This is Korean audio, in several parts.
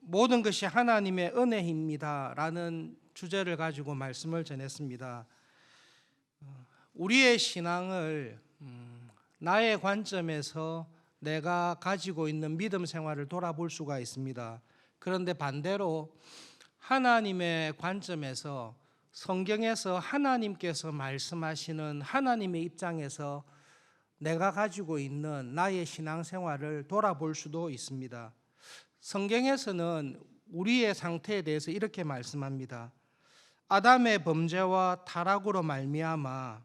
모든 것이 하나님의 은혜입니다라는 주제를 가지고 말씀을 전했습니다. 우리의 신앙을 나의 관점에서 내가 가지고 있는 믿음 생활을 돌아볼 수가 있습니다. 그런데 반대로 하나님의 관점에서 성경에서 하나님께서 말씀하시는 하나님의 입장에서 내가 가지고 있는 나의 신앙생활을 돌아볼 수도 있습니다. 성경에서는 우리의 상태에 대해서 이렇게 말씀합니다. 아담의 범죄와 타락으로 말미암아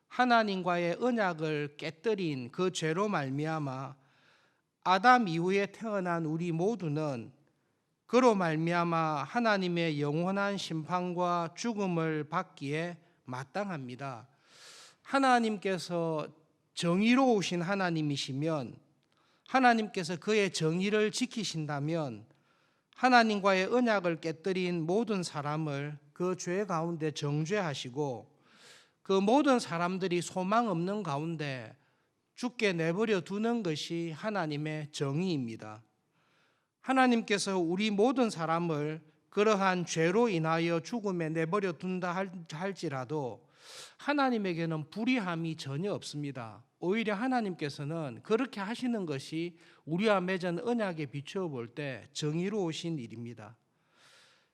하나님과의 언약을 깨뜨린 그 죄로 말미암아 아담 이후에 태어난 우리 모두는 그로 말미암아 하나님의 영원한 심판과 죽음을 받기에 마땅합니다. 하나님께서 정의로우신 하나님이시면, 하나님께서 그의 정의를 지키신다면 하나님과의 언약을 깨뜨린 모든 사람을 그 죄 가운데 정죄하시고 그 모든 사람들이 소망 없는 가운데 죽게 내버려 두는 것이 하나님의 정의입니다. 하나님께서 우리 모든 사람을 그러한 죄로 인하여 죽음에 내버려 둔다 할지라도 하나님에게는 불의함이 전혀 없습니다. 오히려 하나님께서는 그렇게 하시는 것이 우리와 맺은 언약에 비추어 볼 때 정의로우신 일입니다.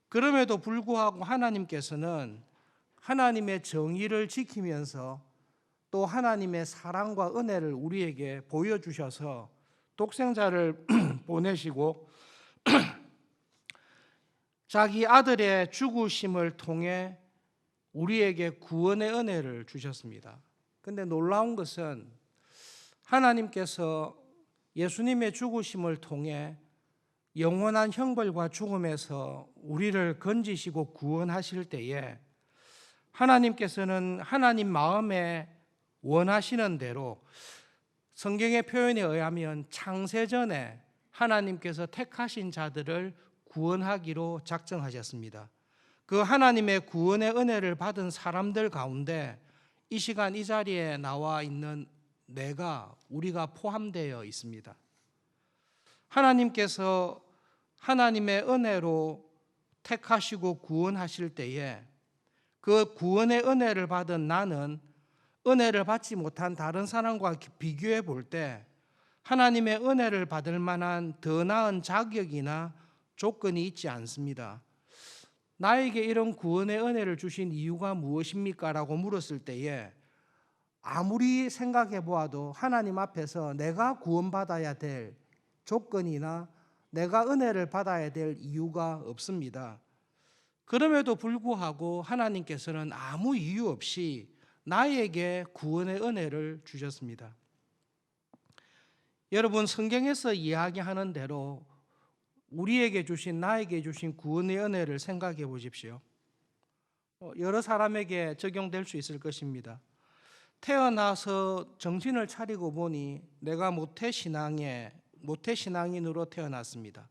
그럼에도 불구하고 하나님께서는 하나님의 정의를 지키면서 또 하나님의 사랑과 은혜를 우리에게 보여주셔서 독생자를 보내시고 자기 아들의 죽으심을 통해 우리에게 구원의 은혜를 주셨습니다. 그런데 놀라운 것은 하나님께서 예수님의 죽으심을 통해 영원한 형벌과 죽음에서 우리를 건지시고 구원하실 때에 하나님께서는 하나님 마음에 원하시는 대로 성경의 표현에 의하면 창세전에 하나님께서 택하신 자들을 구원하기로 작정하셨습니다. 그 하나님의 구원의 은혜를 받은 사람들 가운데 이 시간 이 자리에 나와 있는 우리가 포함되어 있습니다. 하나님께서 하나님의 은혜로 택하시고 구원하실 때에 그 구원의 은혜를 받은 나는 은혜를 받지 못한 다른 사람과 비교해 볼 때 하나님의 은혜를 받을 만한 더 나은 자격이나 조건이 있지 않습니다. 나에게 이런 구원의 은혜를 주신 이유가 무엇입니까? 라고 물었을 때에 아무리 생각해 보아도 하나님 앞에서 내가 구원받아야 될 조건이나 내가 은혜를 받아야 될 이유가 없습니다. 그럼에도 불구하고 하나님께서는 아무 이유 없이 나에게 구원의 은혜를 주셨습니다. 여러분, 성경에서 이야기하는 대로 나에게 주신 구원의 은혜를 생각해 보십시오. 여러 사람에게 적용될 수 있을 것입니다. 태어나서 정신을 차리고 보니 내가 모태신앙인으로 태어났습니다.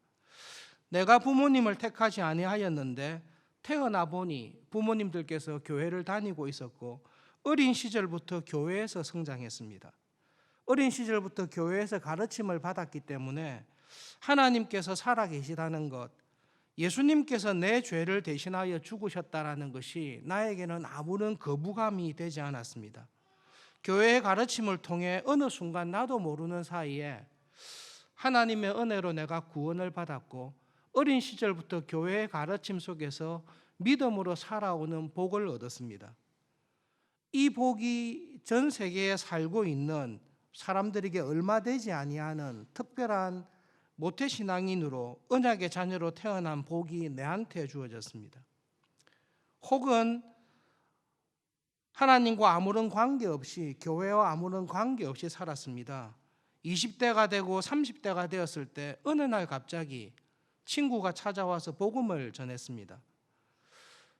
내가 부모님을 택하지 아니하였는데 태어나 보니 부모님들께서 교회를 다니고 있었고 어린 시절부터 교회에서 성장했습니다. 어린 시절부터 교회에서 가르침을 받았기 때문에 하나님께서 살아계시다는 것, 예수님께서 내 죄를 대신하여 죽으셨다는 것이 나에게는 아무런 거부감이 되지 않았습니다. 교회의 가르침을 통해 어느 순간 나도 모르는 사이에 하나님의 은혜로 내가 구원을 받았고 어린 시절부터 교회의 가르침 속에서 믿음으로 살아오는 복을 얻었습니다. 이 복이 전 세계에 살고 있는 사람들에게 얼마 되지 아니하는 특별한 모태신앙인으로 언약의 자녀로 태어난 복이 내한테 주어졌습니다. 혹은 하나님과 아무런 관계없이, 교회와 아무런 관계없이 살았습니다. 20대가 되고 30대가 되었을 때 어느 날 갑자기 친구가 찾아와서 복음을 전했습니다.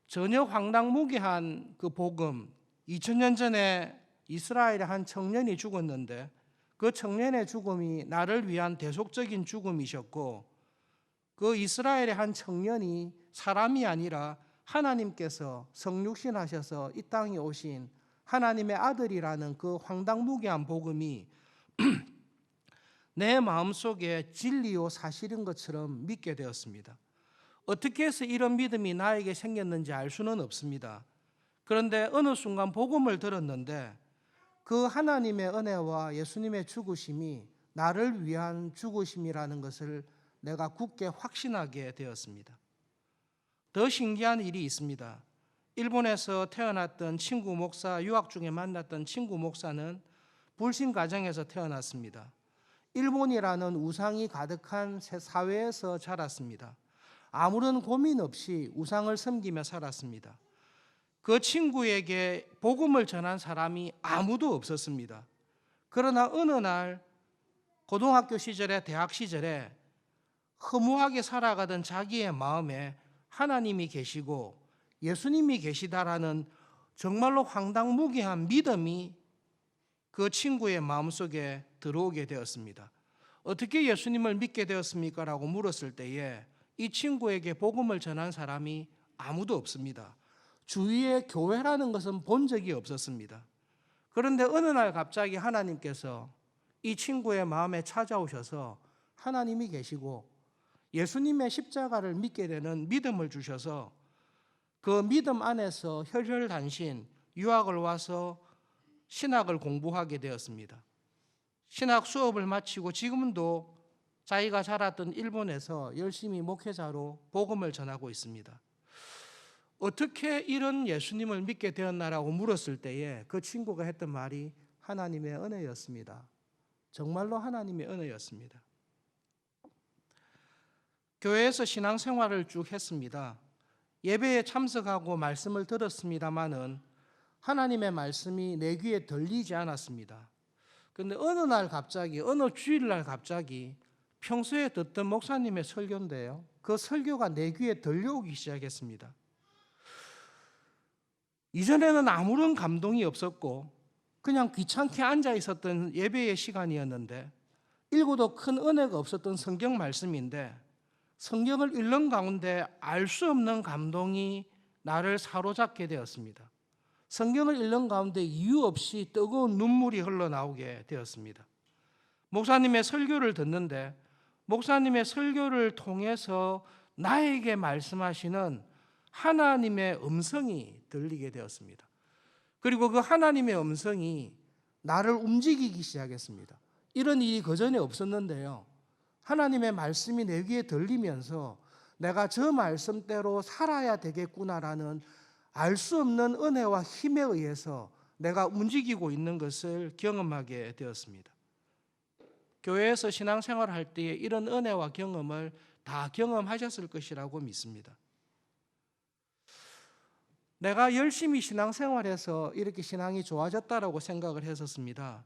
전혀 황당무계한 그 복음, 2000년 전에 이스라엘의 한 청년이 죽었는데 그 청년의 죽음이 나를 위한 대속적인 죽음이셨고 그 이스라엘의 한 청년이 사람이 아니라 하나님께서 성육신하셔서 이 땅에 오신 하나님의 아들이라는 그 황당무계한 복음이 내 마음속에 진리요 사실인 것처럼 믿게 되었습니다. 어떻게 해서 이런 믿음이 나에게 생겼는지 알 수는 없습니다. 그런데 어느 순간 복음을 들었는데 그 하나님의 은혜와 예수님의 죽으심이 나를 위한 죽으심이라는 것을 내가 굳게 확신하게 되었습니다. 더 신기한 일이 있습니다. 일본에서 태어났던 친구 목사, 유학 중에 만났던 친구 목사는 불신 가정에서 태어났습니다. 일본이라는 우상이 가득한 사회에서 자랐습니다. 아무런 고민 없이 우상을 섬기며 살았습니다. 그 친구에게 복음을 전한 사람이 아무도 없었습니다. 그러나 어느 날 고등학교 시절에 대학 시절에 허무하게 살아가던 자기의 마음에 하나님이 계시고 예수님이 계시다라는 정말로 황당무계한 믿음이 그 친구의 마음속에 들어오게 되었습니다. 어떻게 예수님을 믿게 되었습니까? 라고 물었을 때에 이 친구에게 복음을 전한 사람이 아무도 없습니다. 주위에 교회라는 것은 본 적이 없었습니다. 그런데 어느 날 갑자기 하나님께서 이 친구의 마음에 찾아오셔서 하나님이 계시고 예수님의 십자가를 믿게 되는 믿음을 주셔서 그 믿음 안에서 혈혈단신 유학을 와서 신학을 공부하게 되었습니다. 신학 수업을 마치고 지금도 자기가 자랐던 일본에서 열심히 목회자로 복음을 전하고 있습니다. 어떻게 이런 예수님을 믿게 되었나라고 물었을 때에 그 친구가 했던 말이 하나님의 은혜였습니다. 정말로 하나님의 은혜였습니다. 교회에서 신앙생활을 쭉 했습니다. 예배에 참석하고 말씀을 들었습니다마는 하나님의 말씀이 내 귀에 들리지 않았습니다. 그런데 어느 날 갑자기, 어느 주일날 갑자기 평소에 듣던 목사님의 설교인데요, 그 설교가 내 귀에 들려오기 시작했습니다. 이전에는 아무런 감동이 없었고 그냥 귀찮게 앉아 있었던 예배의 시간이었는데 읽어도 큰 은혜가 없었던 성경 말씀인데 성경을 읽는 가운데 알 수 없는 감동이 나를 사로잡게 되었습니다. 성경을 읽는 가운데 이유 없이 뜨거운 눈물이 흘러나오게 되었습니다. 목사님의 설교를 듣는데 목사님의 설교를 통해서 나에게 말씀하시는 하나님의 음성이 들리게 되었습니다. 그리고 그 하나님의 음성이 나를 움직이기 시작했습니다. 이런 일이 그전에 없었는데요, 하나님의 말씀이 내 귀에 들리면서 내가 저 말씀대로 살아야 되겠구나라는 알 수 없는 은혜와 힘에 의해서 내가 움직이고 있는 것을 경험하게 되었습니다. 교회에서 신앙생활을 할 때에 이런 은혜와 경험을 다 경험하셨을 것이라고 믿습니다. 내가 열심히 신앙생활해서 이렇게 신앙이 좋아졌다라고 생각을 했었습니다.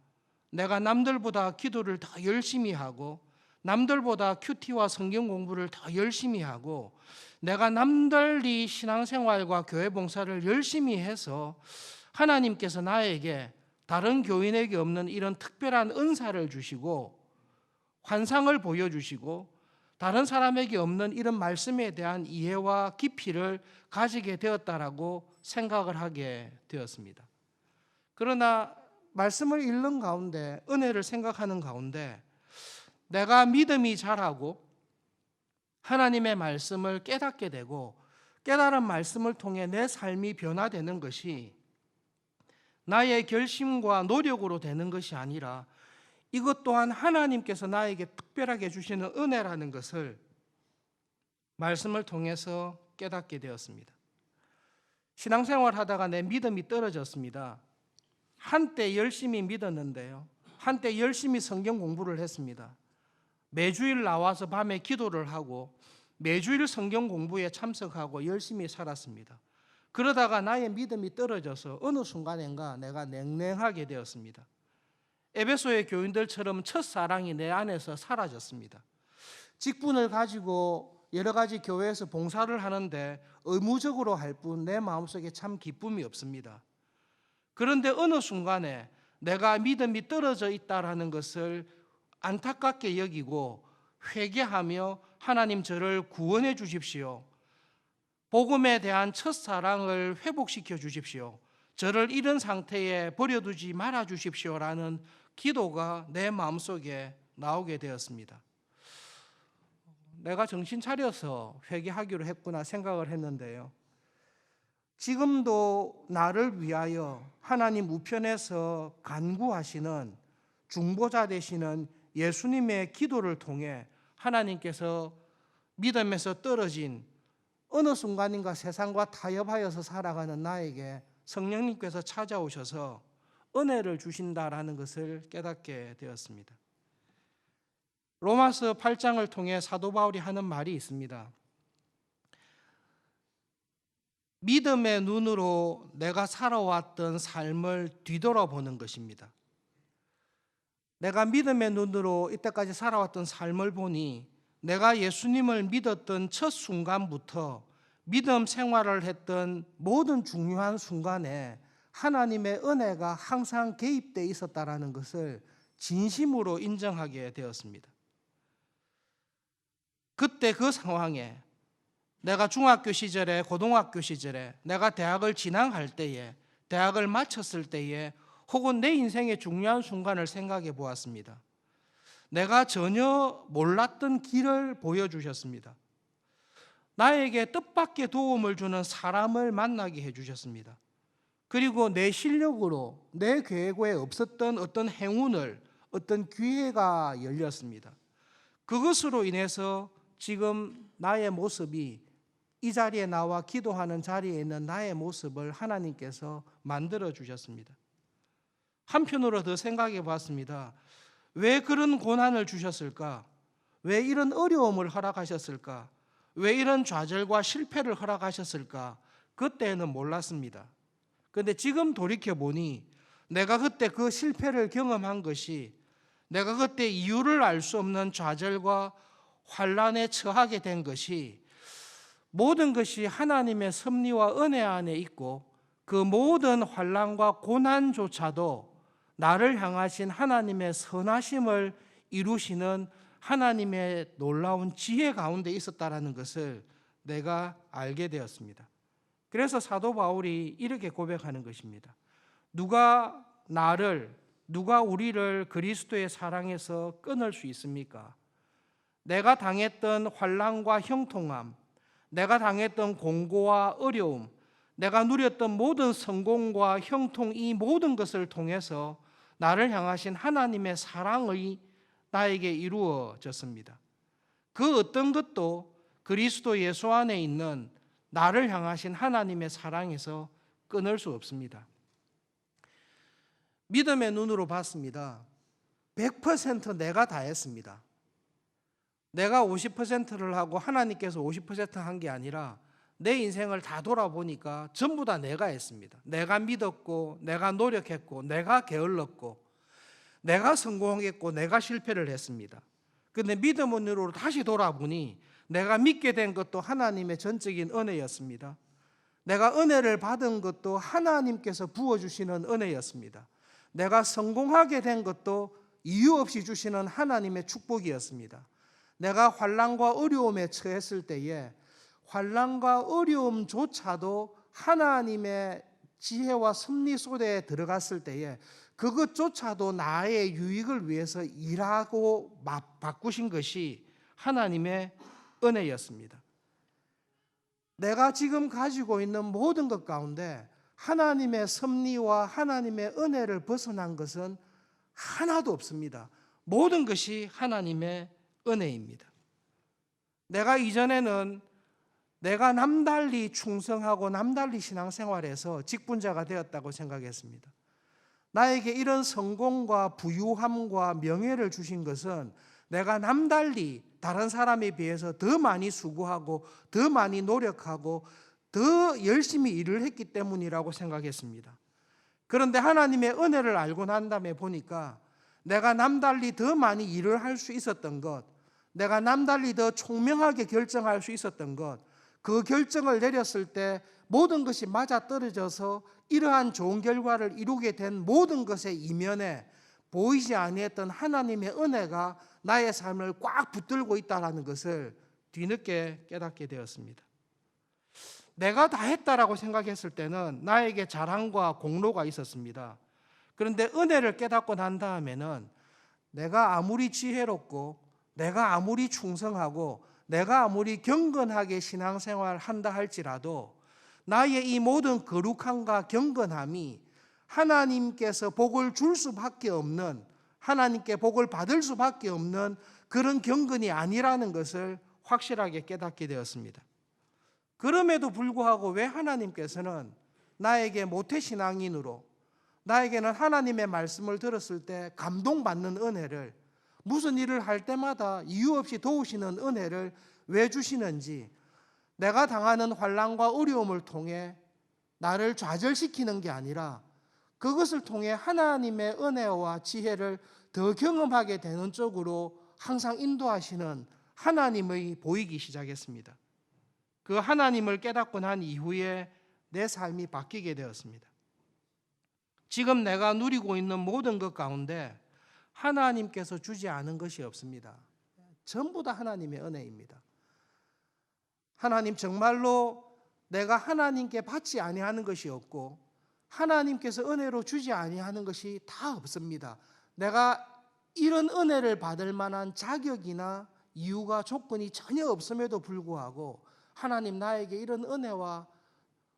내가 남들보다 기도를 더 열심히 하고 남들보다 큐티와 성경 공부를 더 열심히 하고 내가 남달리 신앙생활과 교회 봉사를 열심히 해서 하나님께서 나에게 다른 교인에게 없는 이런 특별한 은사를 주시고 환상을 보여주시고 다른 사람에게 없는 이런 말씀에 대한 이해와 깊이를 가지게 되었다라고 생각을 하게 되었습니다. 그러나 말씀을 읽는 가운데, 은혜를 생각하는 가운데 내가 믿음이 자라고 하나님의 말씀을 깨닫게 되고 깨달은 말씀을 통해 내 삶이 변화되는 것이 나의 결심과 노력으로 되는 것이 아니라 이것 또한 하나님께서 나에게 특별하게 주시는 은혜라는 것을 말씀을 통해서 깨닫게 되었습니다. 신앙생활 하다가 내 믿음이 떨어졌습니다. 한때 열심히 믿었는데요, 한때 열심히 성경 공부를 했습니다. 매주일 나와서 밤에 기도를 하고 매주일 성경 공부에 참석하고 열심히 살았습니다. 그러다가 나의 믿음이 떨어져서 어느 순간인가 내가 냉랭하게 되었습니다. 에베소의 교인들처럼 첫사랑이 내 안에서 사라졌습니다. 직분을 가지고 여러 가지 교회에서 봉사를 하는데 의무적으로 할 뿐 내 마음속에 참 기쁨이 없습니다. 그런데 어느 순간에 내가 믿음이 떨어져 있다라는 것을 안타깝게 여기고 회개하며 하나님 저를 구원해 주십시오. 복음에 대한 첫사랑을 회복시켜 주십시오. 저를 이런 상태에 버려두지 말아 주십시오라는 기도가 내 마음속에 나오게 되었습니다. 내가 정신 차려서 회개하기로 했구나 생각을 했는데요. 지금도 나를 위하여 하나님 우편에서 간구하시는 중보자 되시는 예수님의 기도를 통해 하나님께서 믿음에서 떨어진 어느 순간인가 세상과 타협하여서 살아가는 나에게 성령님께서 찾아오셔서 은혜를 주신다라는 것을 깨닫게 되었습니다. 로마서 8장을 통해 사도 바울이 하는 말이 있습니다. 믿음의 눈으로 내가 살아왔던 삶을 뒤돌아보는 것입니다. 내가 믿음의 눈으로 이때까지 살아왔던 삶을 보니 내가 예수님을 믿었던 첫 순간부터 믿음 생활을 했던 모든 중요한 순간에 하나님의 은혜가 항상 개입되어 있었다라는 것을 진심으로 인정하게 되었습니다. 그때 그 상황에 내가 중학교 시절에, 고등학교 시절에, 내가 대학을 진학할 때에, 대학을 마쳤을 때에, 혹은 내 인생의 중요한 순간을 생각해 보았습니다. 내가 전혀 몰랐던 길을 보여주셨습니다. 나에게 뜻밖의 도움을 주는 사람을 만나게 해주셨습니다. 그리고 내 실력으로 내 계획에 없었던 어떤 행운을, 어떤 기회가 열렸습니다. 그것으로 인해서 지금 나의 모습이 이 자리에 나와 기도하는 자리에 있는 나의 모습을 하나님께서 만들어 주셨습니다. 한편으로 더 생각해 봤습니다. 왜 그런 고난을 주셨을까? 왜 이런 어려움을 허락하셨을까? 왜 이런 좌절과 실패를 허락하셨을까? 그때는 몰랐습니다. 그런데 지금 돌이켜보니 내가 그때 그 실패를 경험한 것이, 내가 그때 이유를 알 수 없는 좌절과 환난에 처하게 된 것이, 모든 것이 하나님의 섭리와 은혜 안에 있고 그 모든 환난과 고난조차도 나를 향하신 하나님의 선하심을 이루시는 하나님의 놀라운 지혜 가운데 있었다라는 것을 내가 알게 되었습니다. 그래서 사도 바울이 이렇게 고백하는 것입니다. 누가 우리를 그리스도의 사랑에서 끊을 수 있습니까? 내가 당했던 환난과 형통함, 내가 당했던 공고와 어려움, 내가 누렸던 모든 성공과 형통, 이 모든 것을 통해서 나를 향하신 하나님의 사랑이 나에게 이루어졌습니다. 그 어떤 것도 그리스도 예수 안에 있는 나를 향하신 하나님의 사랑에서 끊을 수 없습니다. 믿음의 눈으로 봤습니다. 100% 내가 다 했습니다. 내가 50%를 하고 하나님께서 50% 한 게 아니라 내 인생을 다 돌아보니까 전부 다 내가 했습니다. 내가 믿었고, 내가 노력했고, 내가 게을렀고, 내가 성공했고, 내가 실패를 했습니다. 그런데 믿음의 눈으로 다시 돌아보니 내가 믿게 된 것도 하나님의 전적인 은혜였습니다. 내가 은혜를 받은 것도 하나님께서 부어주시는 은혜였습니다. 내가 성공하게 된 것도 이유 없이 주시는 하나님의 축복이었습니다. 내가 환난과 어려움에 처했을 때에 환난과 어려움조차도 하나님의 지혜와 섭리 속에 들어갔을 때에 그것조차도 나의 유익을 위해서 일하고 바꾸신 것이 하나님의 은혜였습니다. 내가 지금 가지고 있는 모든 것 가운데 하나님의 섭리와 하나님의 은혜를 벗어난 것은 하나도 없습니다. 모든 것이 하나님의 은혜입니다. 내가 이전에는 내가 남달리 충성하고 남달리 신앙생활에서 직분자가 되었다고 생각했습니다. 나에게 이런 성공과 부유함과 명예를 주신 것은 내가 남달리 다른 사람에 비해서 더 많이 수고하고 더 많이 노력하고 더 열심히 일을 했기 때문이라고 생각했습니다. 그런데 하나님의 은혜를 알고 난 다음에 보니까 내가 남달리 더 많이 일을 할 수 있었던 것, 내가 남달리 더 총명하게 결정할 수 있었던 것, 그 결정을 내렸을 때 모든 것이 맞아떨어져서 이러한 좋은 결과를 이루게 된 모든 것의 이면에 보이지 아니했던 하나님의 은혜가 나의 삶을 꽉 붙들고 있다는 것을 뒤늦게 깨닫게 되었습니다. 내가 다 했다라고 생각했을 때는 나에게 자랑과 공로가 있었습니다. 그런데 은혜를 깨닫고 난 다음에는 내가 아무리 지혜롭고 내가 아무리 충성하고 내가 아무리 경건하게 신앙생활 한다 할지라도 나의 이 모든 거룩함과 경건함이 하나님께서 복을 줄 수밖에 없는, 하나님께 복을 받을 수밖에 없는 그런 경건이 아니라는 것을 확실하게 깨닫게 되었습니다. 그럼에도 불구하고 왜 하나님께서는 나에게 모태신앙인으로, 나에게는 하나님의 말씀을 들었을 때 감동받는 은혜를, 무슨 일을 할 때마다 이유 없이 도우시는 은혜를 왜 주시는지, 내가 당하는 환난과 어려움을 통해 나를 좌절시키는 게 아니라 그것을 통해 하나님의 은혜와 지혜를 더 경험하게 되는 쪽으로 항상 인도하시는 하나님의 보이기 시작했습니다. 그 하나님을 깨닫고 난 이후에 내 삶이 바뀌게 되었습니다. 지금 내가 누리고 있는 모든 것 가운데 하나님께서 주지 않은 것이 없습니다. 전부 다 하나님의 은혜입니다. 하나님, 정말로 내가 하나님께 받지 아니하는 것이 없고 하나님께서 은혜로 주지 아니하는 것이 다 없습니다. 내가 이런 은혜를 받을 만한 자격이나 이유가, 조건이 전혀 없음에도 불구하고 하나님 나에게 이런 은혜와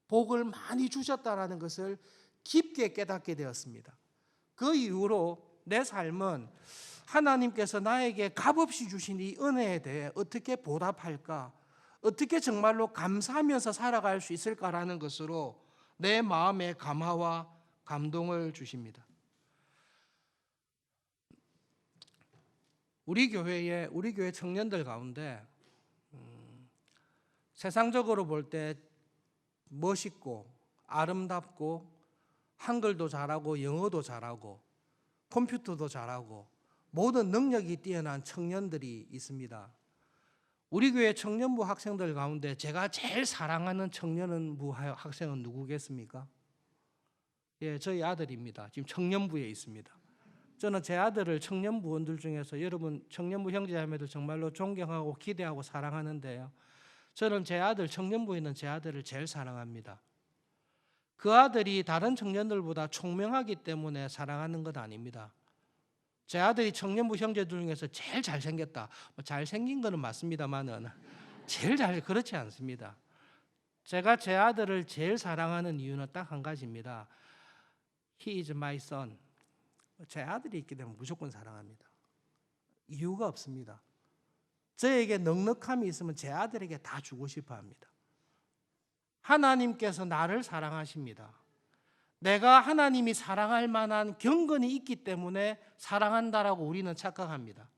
복을 많이 주셨다는 것을 깊게 깨닫게 되었습니다. 그 이후로 내 삶은 하나님께서 나에게 값없이 주신 이 은혜에 대해 어떻게 보답할까, 어떻게 정말로 감사하면서 살아갈 수 있을까라는 것으로 내 마음에 감화와 감동을 주십니다. 우리 교회 청년들 가운데 세상적으로 볼 때 멋있고 아름답고 한글도 잘하고 영어도 잘하고 컴퓨터도 잘하고 모든 능력이 뛰어난 청년들이 있습니다. 우리 교회 청년부 학생들 가운데 제가 제일 사랑하는 청년부 학생은 누구겠습니까? 예, 저희 아들입니다. 지금 청년부에 있습니다. 저는 제 아들을 청년부원들 중에서, 여러분 청년부 형제자매도 정말로 존경하고 기대하고 사랑하는데요, 저는 제 아들, 청년부에 있는 제 아들을 제일 사랑합니다. 그 아들이 다른 청년들보다 총명하기 때문에 사랑하는 것 아닙니다. 제 아들이 청년부 형제들 중에서 제일 잘생겼다. 잘생긴 거는 맞습니다만은 그렇지 않습니다. 제가 제 아들을 제일 사랑하는 이유는 딱 한 가지입니다. He is my son. 제 아들이 있기 때문에 무조건 사랑합니다. 이유가 없습니다. 저에게 넉넉함이 있으면 제 아들에게 다 주고 싶어 합니다. 하나님께서 나를 사랑하십니다. 내가 하나님이 사랑할 만한 경건이 있기 때문에 사랑한다라고 우리는 착각합니다.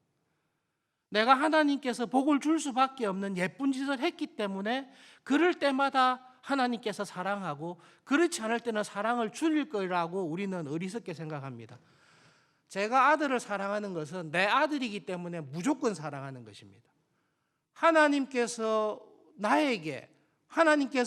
내가 하나님께서 복을 줄 수밖에 없는 예쁜 짓을 했기 때문에 그럴 때마다 하나님께서 사랑하고, 그렇지 않을 때는 사랑을 줄일 거라고 우리는 어리석게 생각합니다. 제가 아들을 사랑하는 것은 내 아들이기 때문에 무조건 사랑하는 것입니다. 하나님께서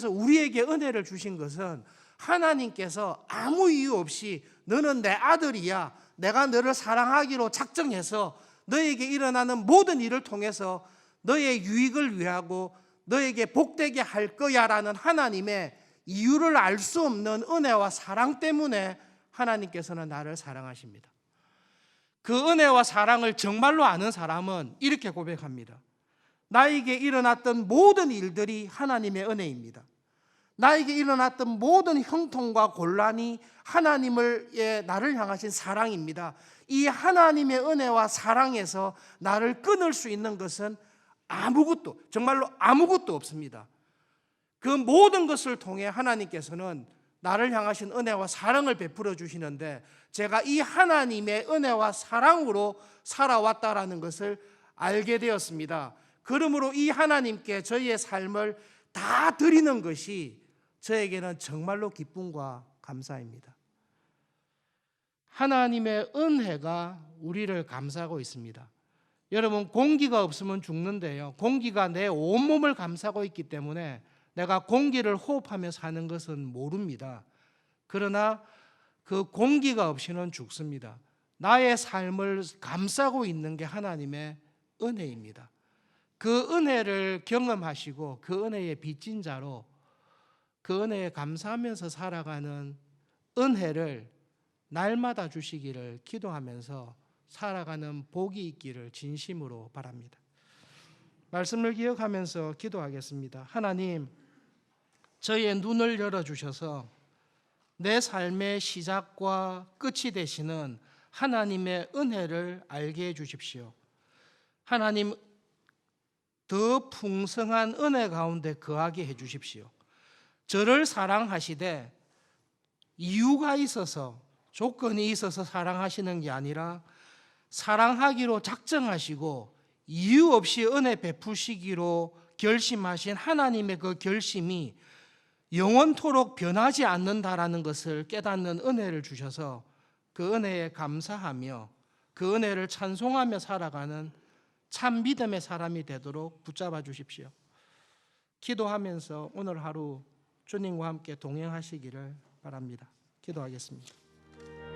우리에게 은혜를 주신 것은 하나님께서 아무 이유 없이 너는 내 아들이야, 내가 너를 사랑하기로 작정해서 너에게 일어나는 모든 일을 통해서 너의 유익을 위하고 너에게 복되게 할 거야 라는 하나님의 이유를 알 수 없는 은혜와 사랑 때문에 하나님께서는 나를 사랑하십니다. 그 은혜와 사랑을 정말로 아는 사람은 이렇게 고백합니다. 나에게 일어났던 모든 일들이 하나님의 은혜입니다. 나에게 일어났던 모든 형통과 곤란이 나를 향하신 사랑입니다. 이 하나님의 은혜와 사랑에서 나를 끊을 수 있는 것은 정말로 아무것도 없습니다. 그 모든 것을 통해 하나님께서는 나를 향하신 은혜와 사랑을 베풀어 주시는데, 제가 이 하나님의 은혜와 사랑으로 살아왔다라는 것을 알게 되었습니다. 그러므로 이 하나님께 저희의 삶을 다 드리는 것이 저에게는 정말로 기쁨과 감사입니다. 하나님의 은혜가 우리를 감싸고 있습니다. 여러분, 공기가 없으면 죽는데요, 공기가 내 온몸을 감싸고 있기 때문에 내가 공기를 호흡하며 사는 것은 모릅니다. 그러나 그 공기가 없이는 죽습니다. 나의 삶을 감싸고 있는 게 하나님의 은혜입니다. 그 은혜를 경험하시고 그 은혜의 빚진 자로 그 은혜에 감사하면서 살아가는 은혜를 날마다 주시기를 기도하면서 살아가는 복이 있기를 진심으로 바랍니다. 말씀을 기억하면서 기도하겠습니다. 하나님, 저의 눈을 열어주셔서 내 삶의 시작과 끝이 되시는 하나님의 은혜를 알게 해주십시오. 하나님, 더 풍성한 은혜 가운데 거하게 해주십시오. 저를 사랑하시되 이유가 있어서, 조건이 있어서 사랑하시는 게 아니라 사랑하기로 작정하시고 이유 없이 은혜 베푸시기로 결심하신 하나님의 그 결심이 영원토록 변하지 않는다라는 것을 깨닫는 은혜를 주셔서 그 은혜에 감사하며 그 은혜를 찬송하며 살아가는 참 믿음의 사람이 되도록 붙잡아 주십시오. 기도하면서 오늘 하루 주님과 함께 동행하시기를 바랍니다. 기도하겠습니다.